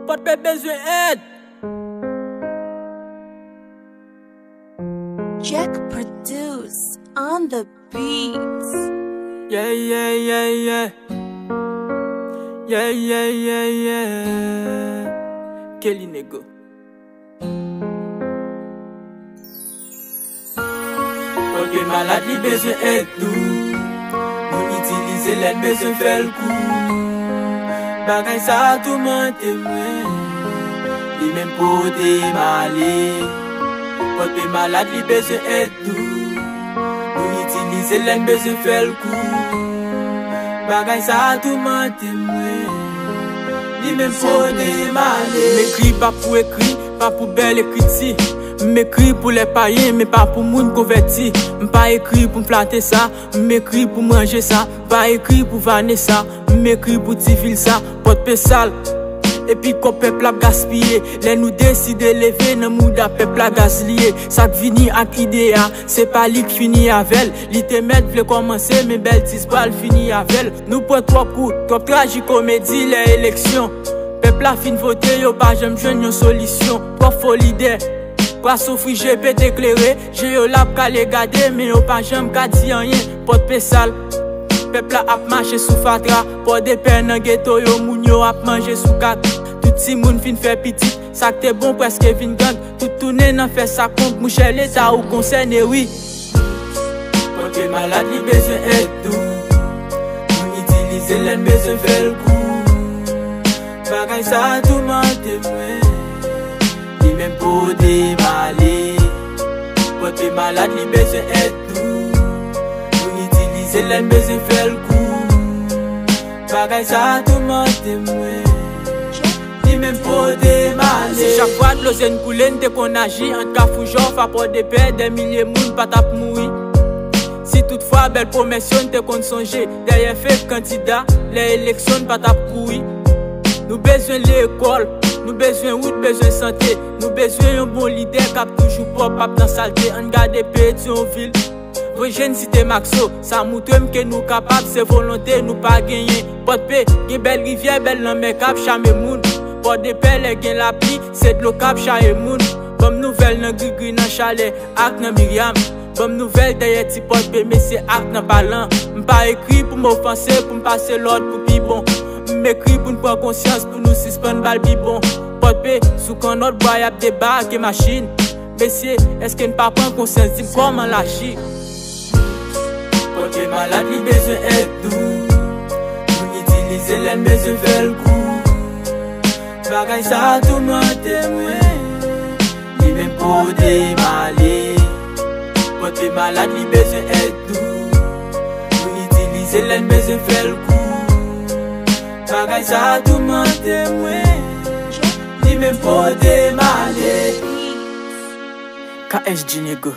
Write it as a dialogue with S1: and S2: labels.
S1: Pot pe bezwen aide.
S2: Jack produce on the beats.
S1: Yeah, yeah, yeah, yeah. Yeah, yeah, yeah, yeah. Kelly Nego. Pot pe malade li bezwen aide tout. Nou itilize l'aide bezwen fè l'coup. Bagay sa tout monte mwen. Li men pote male. Pot pe malade li bezwen aide tout. Nou itilize l'aide bezwen fè l'coup. Bagay sa tout monte mwen. Li men pote male. M'écrit pas pour écrit, pas pour belle écriti. M'écrit pour les païens, mais pas pour moun converti. M'pas écrit pour m'flatter ça, m'écrit pour manger ça. Pas écrit pour vanner ça, m'écrit pour tifil ça. Pot pe sale, et puis qu'on peuple a gaspillé. Les nous décide lever, nan mouda peuple a gazlié. Ça vini ak idéa, c'est pas li qui fini avec. Li te met vle commencer, mais belle tis pas fini avec. Nous prenons trop coup, trop tragicomédie les élections. Peuple a fin voter, yo pas j'aime jeune yon solution. Trop folie d'idée. Kwa soufri je peux t'éclairer, j'ai yo la p'ka les garder, mais yo pas j'aime ka di rien. Pot pe sale, peuple a marché sous fatra. Pot de pen nan ghetto yo moun yo ap manger sous kat. Tout si moun fin fait petit, ça que t'es bon presque vin gang. Tout tourne nan fait ça compte, mouche l'état ou concerné oui. Pot pe malade li bezwen aide tout. Moun utilise l'aide bezwen fè l'coup. Bagay sa tout mante mwen. Même pour démaler. Pot pe malade li bezwen aide tout. Nou itilize l'aide bezwen fè l'coup. Bagay sa tout mante mwen. Li même pour démaler. Si chaque fois de l'ozen koule n'te kon agi. En kafou jof a pot de paix. Des milliers moun patap moui. Si toutefois belle promesse n'te kon songe. Derrière fait candidat. Les élections patap koui. Nous besoin l'école. Nous besoin route, besoin santé. Nous besoin un bon leader qui toujours propre dans saleté. On garde petit en ville. Rejeune cité Maxo, ça montre que nous capables, c'est volonté, nous pas gagner. Pot pe, gen belle rivière, belle nan mer cap chame moun. Pot de pelle, gen la pluie, c'est de l'eau cap chame moun. Bonne nouvelle nan gri nan chalet, ak nan Myriam. Bonne nouvelle derrière ti pot pe, mais c'est ak nan balan. M'pas écrit pour m'offenser, pour m'passer l'ordre pour pi bon. M'écrit pour nous prendre conscience, pour nous suspendre bal bibon. Pot pe, sous qu'on notre boy ap débarque machine. Messieurs, est-ce qu'il ne pas prendre conscience, dis comment l'agir? Pot pe malade li bezwen aide tout. Nou utilise l'aide bezwen fè l'coup. Bagay sa tout mante mwen. Li men pou démaler. Pot pe malade li bezwen aide tout. Nou utilise l'aide bezwen fè l'coup. Bagay sa tout mante mwen. Li men pou démaler. KSG Nego.